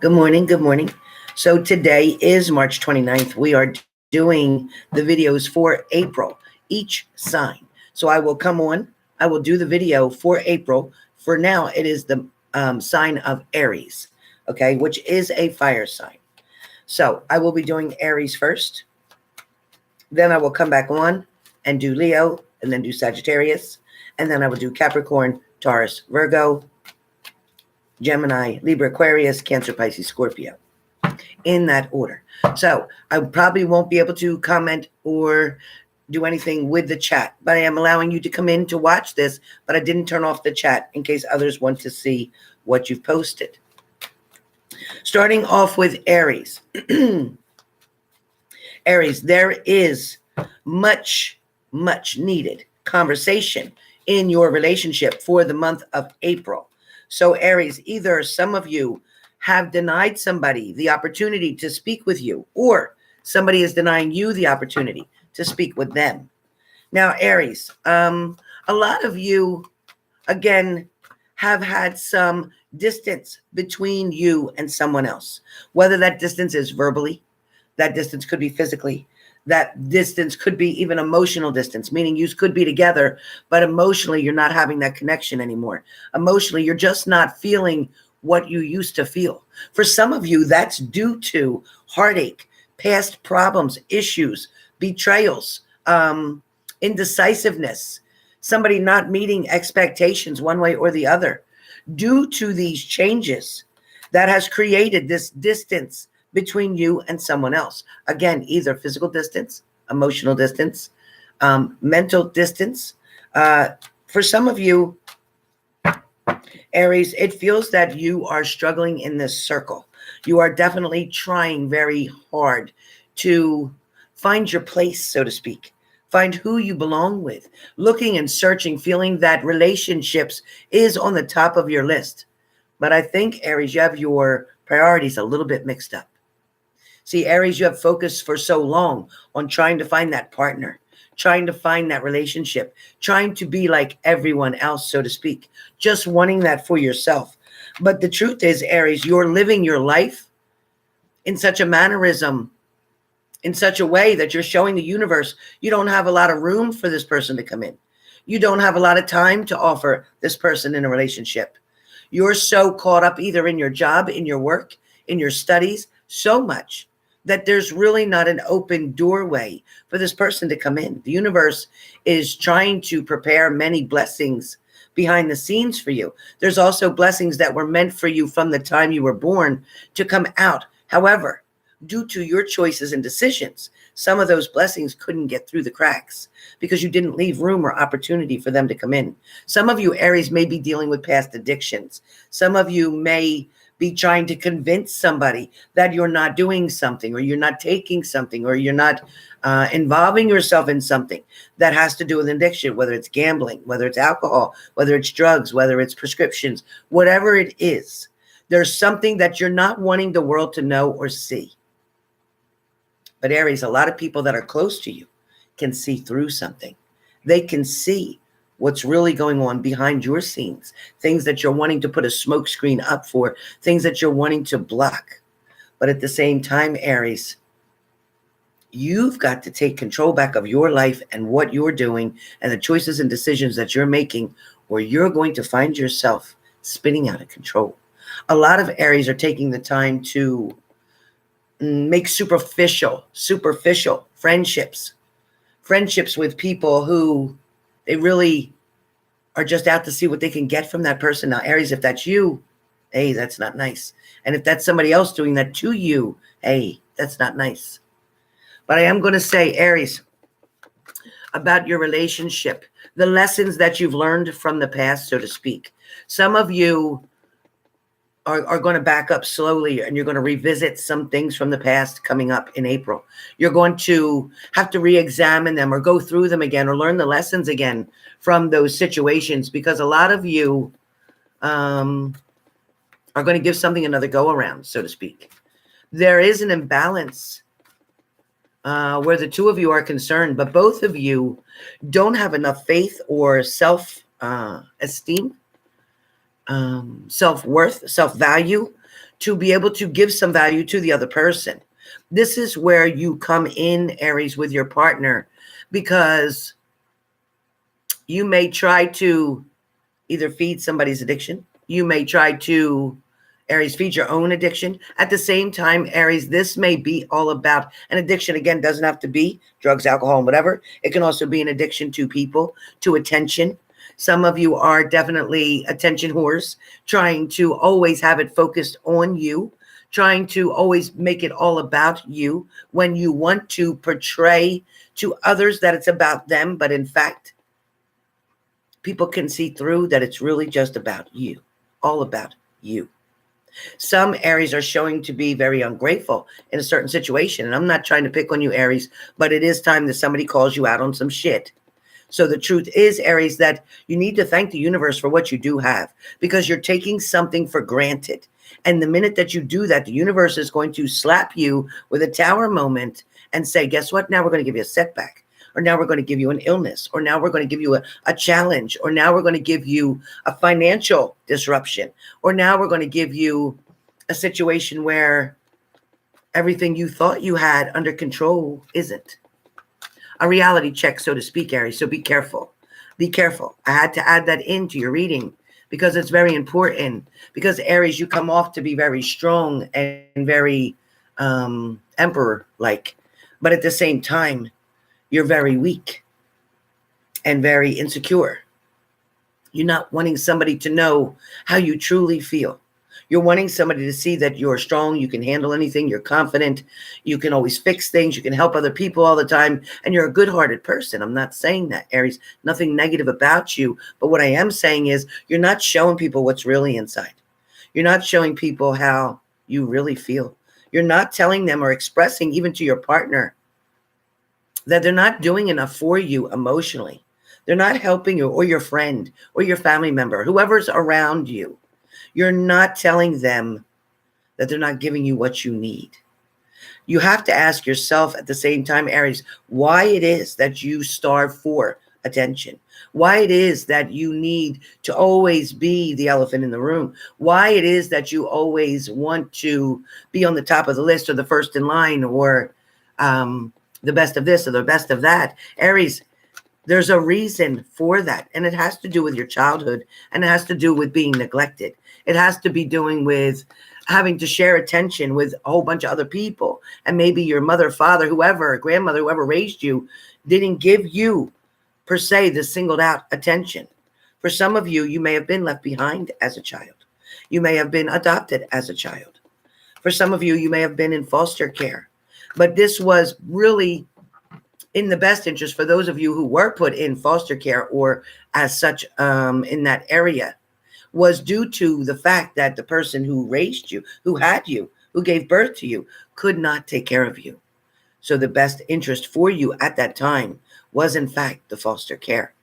Good morning. Good morning. So today is March 29th. We are doing the videos for April, each sign. So I will come on, I will do the video for April. For now, it is the sign of Aries, okay, which is a fire sign. So I will be doing Aries first. Then I will come back on and do Leo and then do Sagittarius. And then I will do Capricorn, Taurus, Virgo, Gemini, Libra, Aquarius, Cancer, Pisces, Scorpio, in that order. So I probably won't be able to comment or do anything with the chat, but I am allowing you to come in to watch this, but I didn't turn off the chat in case others want to see what you've posted. Starting off with Aries. Aries, there is much needed conversation in your relationship for the month of April. So Aries, either some of you have denied somebody the opportunity to speak with you, or somebody is denying you the opportunity to speak with them. Now, Aries, a lot of you, again, have had some distance between you and someone else, whether that distance is verbally, that distance could be physically, that distance could be even emotional distance, meaning you could be together, but emotionally you're not having that connection anymore. Emotionally, you're just not feeling what you used to feel. For some of you, that's due to heartache, past problems, issues, betrayals, indecisiveness, somebody not meeting expectations one way or the other. Due to these changes, that has created this distance between you and someone else. Again, either physical distance, emotional distance, mental distance. For some of you, Aries, it feels that you are struggling in this circle. You are definitely trying very hard to find your place, so to speak. Find who you belong with. Looking and searching, feeling that relationships is on the top of your list. But I think, Aries, you have your priorities a little bit mixed up. See, Aries, you have focused for so long on trying to find that partner, trying to find that relationship, trying to be like everyone else, so to speak, just wanting that for yourself. But the truth is, Aries, you're living your life in such a mannerism, in such a way that you're showing the universe you don't have a lot of room for this person to come in. You don't have a lot of time to offer this person in a relationship. You're so caught up either in your job, in your work, in your studies, so much that there's really not an open doorway for this person to come in. The universe is trying to prepare many blessings behind the scenes for you. There's also blessings that were meant for you from the time you were born to come out. However, due to your choices and decisions, some of those blessings couldn't get through the cracks because you didn't leave room or opportunity for them to come in. Some of you, Aries, may be dealing with past addictions. Some of you may be trying to convince somebody that you're not doing something, or you're not taking something, or you're not involving yourself in something that has to do with addiction, whether it's gambling, whether it's alcohol, whether it's drugs, whether it's prescriptions, whatever it is. There's something that you're not wanting the world to know or see. But Aries, a lot of people that are close to you can see through something. They can see what's really going on behind your scenes, things that you're wanting to put a smoke screen up for, things that you're wanting to block. But at the same time, Aries, you've got to take control back of your life and what you're doing and the choices and decisions that you're making, or you're going to find yourself spinning out of control. A lot of Aries are taking the time to make superficial friendships with people who they really are just out to see what they can get from that person. Now, Aries, if that's you, hey, that's not nice. And if that's somebody else doing that to you, hey, that's not nice. But I am going to say, Aries, about your relationship, the lessons that you've learned from the past, so to speak. Some of you are going to back up slowly, and you're going to revisit some things from the past coming up in April. You're going to have to re-examine them or go through them again or learn the lessons again from those situations, because a lot of you are going to give something another go around, so to speak. There is an imbalance where the two of you are concerned, but both of you don't have enough faith or self-esteem, self-worth, self-value to be able to give some value to the other person. This is where you come in, Aries, with your partner, because you may try to either feed somebody's addiction. You may try to, Aries, feed your own addiction. At the same time, Aries, this may be all about an addiction. Again, doesn't have to be drugs, alcohol, and whatever. It can also be an addiction to people, to attention. Some of you are definitely attention whores, trying to always have it focused on you, trying to always make it all about you when you want to portray to others that it's about them. But in fact, people can see through that it's really just about you, all about you. Some Aries are showing to be very ungrateful in a certain situation. And I'm not trying to pick on you, Aries, but it is time that somebody calls you out on some shit. So the truth is, Aries, that you need to thank the universe for what you do have, because you're taking something for granted. And the minute that you do that, the universe is going to slap you with a tower moment and say, guess what? Now we're going to give you a setback. Or now we're going to give you an illness. Or now we're going to give you a challenge. Or now we're going to give you a financial disruption. Or now we're going to give you a situation where everything you thought you had under control isn't. A reality check, so to speak, Aries. So be careful. Be careful. I had to add that into your reading because it's very important. Because Aries, you come off to be very strong and very emperor-like. But at the same time, you're very weak and very insecure. You're not wanting somebody to know how you truly feel. You're wanting somebody to see that you're strong, you can handle anything, you're confident, you can always fix things, you can help other people all the time, and you're a good-hearted person. I'm not saying that, Aries. Nothing negative about you. But what I am saying is you're not showing people what's really inside. You're not showing people how you really feel. You're not telling them or expressing even to your partner that they're not doing enough for you emotionally. They're not helping you, or your friend or your family member, whoever's around you. You're not telling them that they're not giving you what you need. You have to ask yourself at the same time, Aries, why it is that you starve for attention. Why it is that you need to always be the elephant in the room. Why it is that you always want to be on the top of the list or the first in line or the best of this or the best of that. Aries, there's a reason for that. And it has to do with your childhood, and it has to do with being neglected. It has to be doing with having to share attention with a whole bunch of other people. And maybe your mother, father, whoever, grandmother, whoever raised you didn't give you, per se, the singled out attention. For some of you, you may have been left behind as a child. You may have been adopted as a child. For some of you, you may have been in foster care. But this was really in the best interest for those of you who were put in foster care or as such in that area, was due to the fact that the person who raised you, who had you, who gave birth to you, could not take care of you. So the best interest for you at that time was, in fact, the foster care.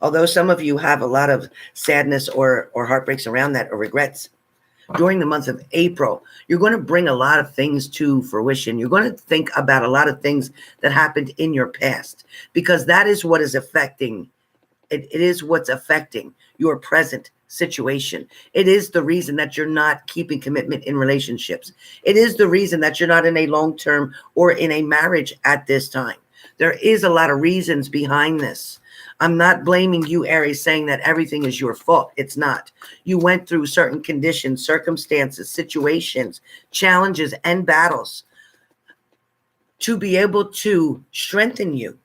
Although some of you have a lot of sadness or heartbreaks around that or regrets, during the month of April, you're going to bring a lot of things to fruition. You're going to think about a lot of things that happened in your past, because that is what is affecting. It is what's affecting your present situation. It is the reason that you're not keeping commitment in relationships. It is the reason that you're not in a long-term or in a marriage at this time. There is a lot of reasons behind this. I'm not blaming you, Aries, saying that everything is your fault. It's not. You went through certain conditions, circumstances, situations, challenges, and battles to be able to strengthen you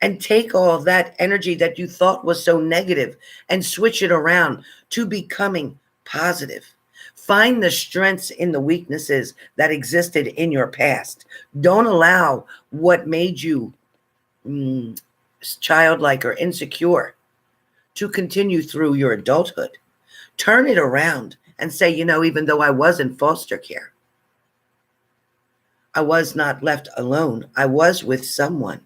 and take all that energy that you thought was so negative and switch it around to becoming positive. Find the strengths in the weaknesses that existed in your past. Don't allow what made you childlike or insecure to continue through your adulthood. Turn it around and say, even though I was in foster care, I was not left alone. I was with someone.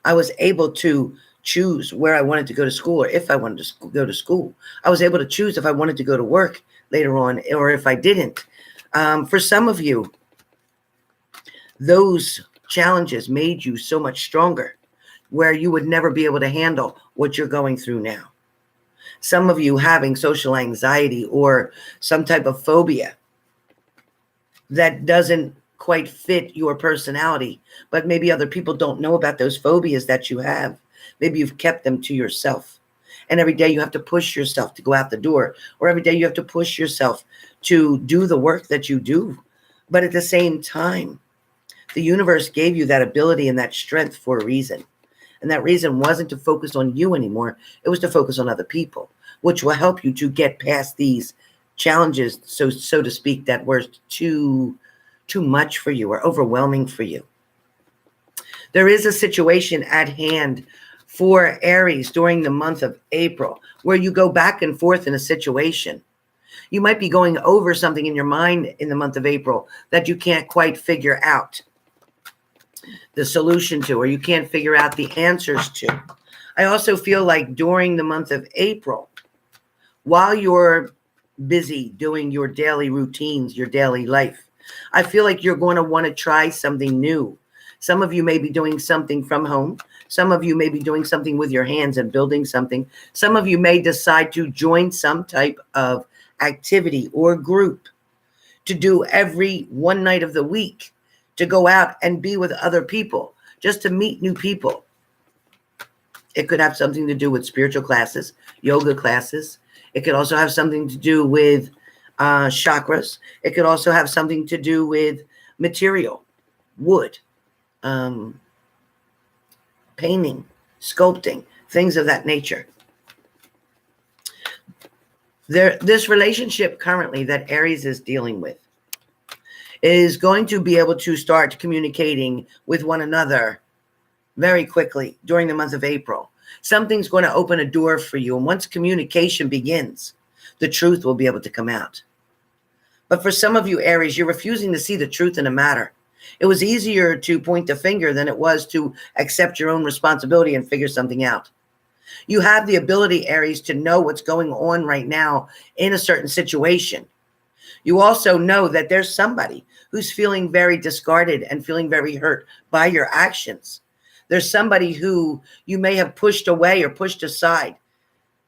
I was able to choose where I wanted to go to school or if I wanted to go to school. I was able to choose if I wanted to go to work later on or if I didn't. For some of you, those challenges made you so much stronger, where you would never be able to handle what you're going through now. Some of you having social anxiety or some type of phobia that doesn't quite fit your personality, but maybe other people don't know about those phobias that you have. Maybe you've kept them to yourself. And every day you have to push yourself to go out the door, or every day you have to push yourself to do the work that you do. But at the same time, the universe gave you that ability and that strength for a reason. And that reason wasn't to focus on you anymore. It was to focus on other people, which will help you to get past these challenges, so to speak, that were too much for you or overwhelming for you. There is a situation at hand for Aries during the month of April where you go back and forth in a situation. You might be going over something in your mind in the month of April that you can't quite figure out the solution to, or you can't figure out the answers to. I also feel like during the month of April, while you're busy doing your daily routines, your daily life, I feel like you're going to want to try something new. Some of you may be doing something from home. Some of you may be doing something with your hands and building something. Some of you may decide to join some type of activity or group to do every one night of the week, to go out and be with other people, just to meet new people. It could have something to do with spiritual classes, yoga classes. It could also have something to do with chakras. It could also have something to do with material, wood, painting, sculpting, things of that nature. This relationship currently that Aries is dealing with is going to be able to start communicating with one another very quickly during the month of April. Something's going to open a door for you. And once communication begins, the truth will be able to come out. But for some of you, Aries, you're refusing to see the truth in a matter. It was easier to point the finger than it was to accept your own responsibility and figure something out. You have the ability, Aries, to know what's going on right now in a certain situation. You also know that there's somebody who's feeling very discarded and feeling very hurt by your actions. There's somebody who you may have pushed away or pushed aside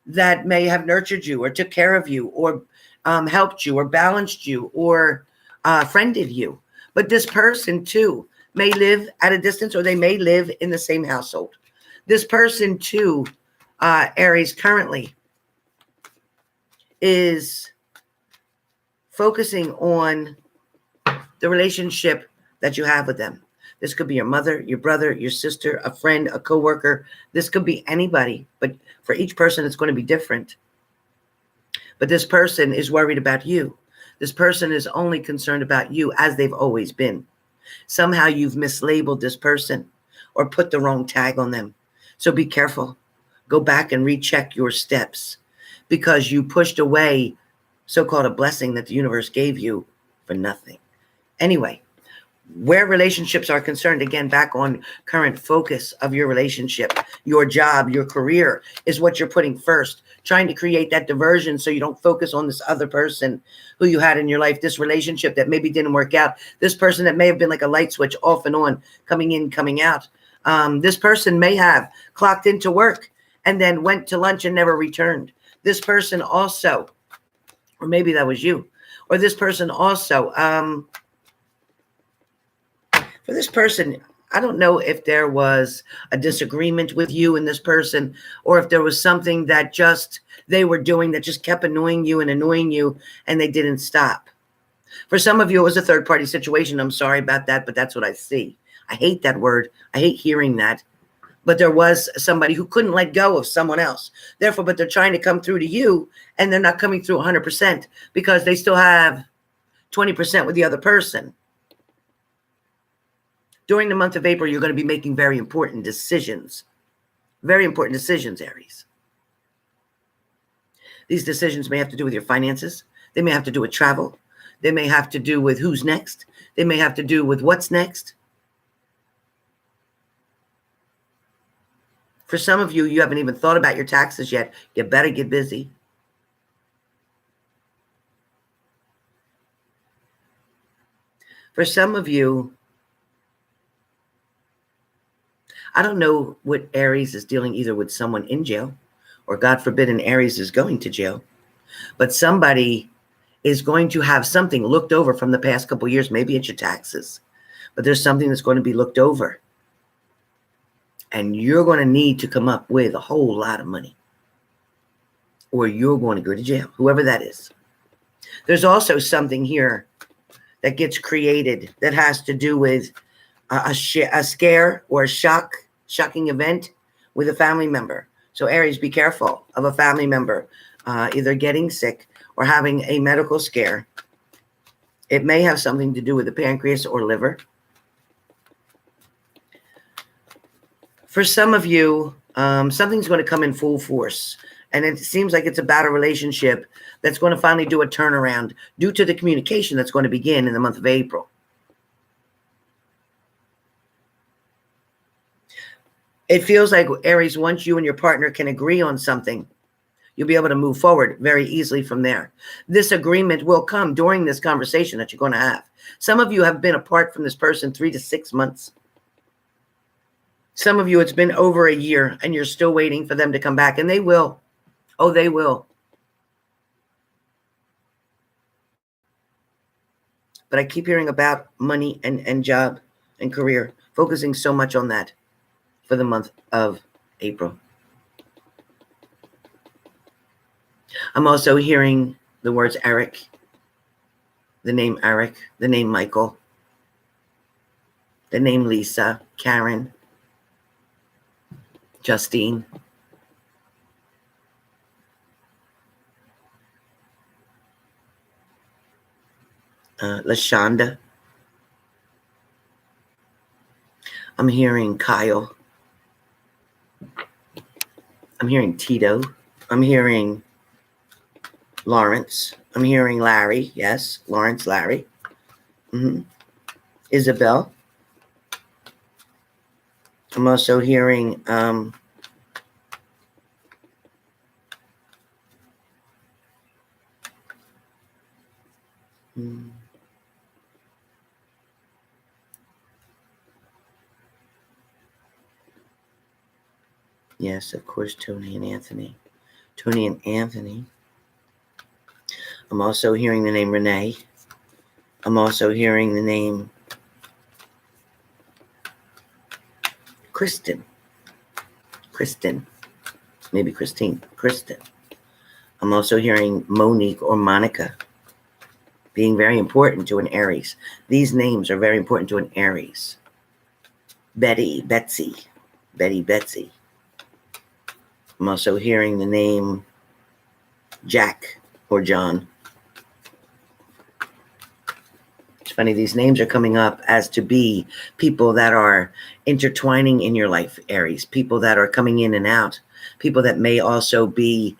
that may have nurtured you or took care of you or helped you or balanced you or friended you. But this person too may live at a distance, or they may live in the same household. This person too, Aries, currently is focusing on the relationship that you have with them. This could be your mother, your brother, your sister, a friend, a coworker. This could be anybody, but for each person, it's going to be different. But this person is worried about you. This person is only concerned about you, as they've always been. Somehow you've mislabeled this person or put the wrong tag on them. So be careful. Go back and recheck your steps, because you pushed away so-called a blessing that the universe gave you for nothing. Anyway, where relationships are concerned, again, back on current focus of your relationship, your job, your career is what you're putting first, trying to create that diversion so you don't focus on this other person who you had in your life, this relationship that maybe didn't work out, this person that may have been like a light switch off and on, coming in, coming out. This person may have clocked into work and then went to lunch and never returned. This person also, or maybe that was you, or this person also, for this person, I don't know if there was a disagreement with you and this person, or if there was something that just they were doing that just kept annoying you and they didn't stop. For some of you, it was a third-party situation. I'm sorry about that, but that's what I see. I hate that word. I hate hearing that. But there was somebody who couldn't let go of someone else. Therefore, but they're trying to come through to you, and they're not coming through 100% because they still have 20% with the other person. During the month of April, you're going to be making very important decisions. Very important decisions, Aries. These decisions may have to do with your finances. They may have to do with travel. They may have to do with who's next. They may have to do with what's next. For some of you, you haven't even thought about your taxes yet. You better get busy. For some of you, I don't know what Aries is dealing either with someone in jail or God forbid an Aries is going to jail, but somebody is going to have something looked over from the past couple of years. Maybe it's your taxes, but there's something that's going to be looked over. And you're going to need to come up with a whole lot of money, or you're going to go to jail, whoever that is. There's also something here that gets created that has to do with a scare or a shocking event with a family member. So Aries, be careful of a family member either getting sick or having a medical scare. It may have something to do with the pancreas or liver. For some of you, something's going to come in full force, and it seems like it's about a relationship that's going to finally do a turnaround due to the communication that's going to begin in the month of April. It feels like, Aries, once you and your partner can agree on something, you'll be able to move forward very easily from there. This agreement will come during this conversation that you're going to have. Some of you have been apart from this person 3 to 6 months. Some of you, it's been over a year, and you're still waiting for them to come back, and they will. Oh, they will. But I keep hearing about money and job and career, focusing so much on that for the month of April. I'm also hearing the words Eric, the name Eric, the name Michael, the name Lisa, Karen, Justine. LaShonda. I'm hearing Kyle. I'm hearing Tito. I'm hearing Lawrence. I'm hearing Larry. Yes, Lawrence, Larry. Isabel. I'm also hearing yes, of course, Tony and Anthony. Tony and Anthony. I'm also hearing the name Renee. I'm also hearing the name Kristen. Maybe Christine. Kristen. I'm also hearing Monique or Monica, being very important to an Aries. These names are very important to an Aries. Betty, Betsy. Betty, Betsy. I'm also hearing the name Jack or John. It's funny, these names are coming up as to be people that are intertwining in your life, Aries. People that are coming in and out. People that may also be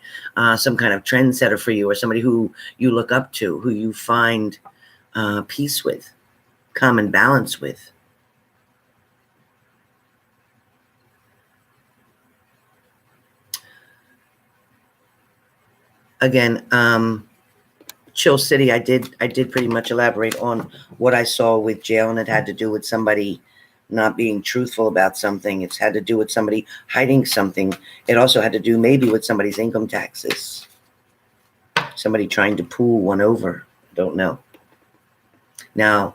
some kind of trendsetter for you, or somebody who you look up to, who you find peace with, common balance with. Again, Chill City, I did pretty much elaborate on what I saw with jail, and it had to do with somebody not being truthful about something. It's had to do with somebody hiding something. It also had to do maybe with somebody's income taxes. Somebody trying to pull one over. Don't know. Now,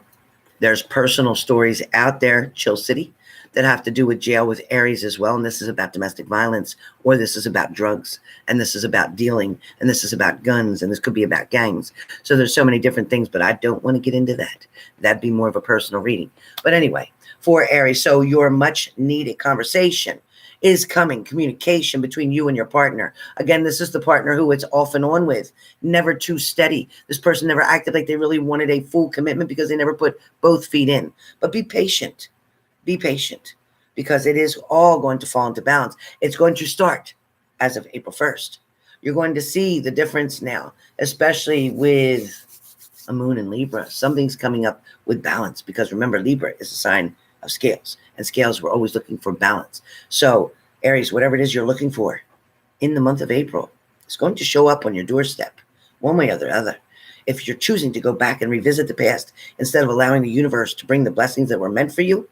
there's personal stories out there, Chill City, that have to do with jail with Aries as well. And this is about domestic violence, or this is about drugs, and this is about dealing, and this is about guns, and this could be about gangs. So there's so many different things, but I don't want to get into that. That'd be more of a personal reading. But anyway, for Aries, so your much needed conversation is coming, communication between you and your partner. Again, this is the partner who it's off and on with, never too steady. This person never acted like they really wanted a full commitment because they never put both feet in. But be patient. Be patient, because it is all going to fall into balance. It's going to start as of April 1st. You're going to see the difference now, especially with a moon in Libra. Something's coming up with balance, because remember, Libra is a sign of scales, and scales, we're always looking for balance. So Aries, whatever it is you're looking for in the month of April, it's going to show up on your doorstep one way or the other. If you're choosing to go back and revisit the past instead of allowing the universe to bring the blessings that were meant for you,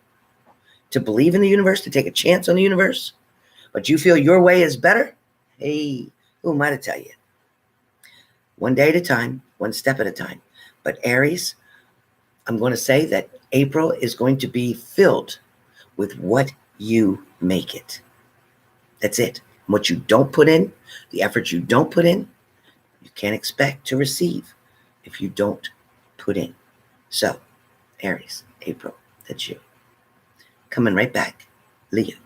to believe in the universe, to take a chance on the universe, but you feel your way is better, Hey, who am I to tell you? One day at a time, one step at a time. But Aries, I'm going to say that April is going to be filled with what you make it. That's it. What you don't put in, the effort you don't put in, you can't expect to receive if you don't put in. So, Aries, April, that's you. Coming right back. Leo.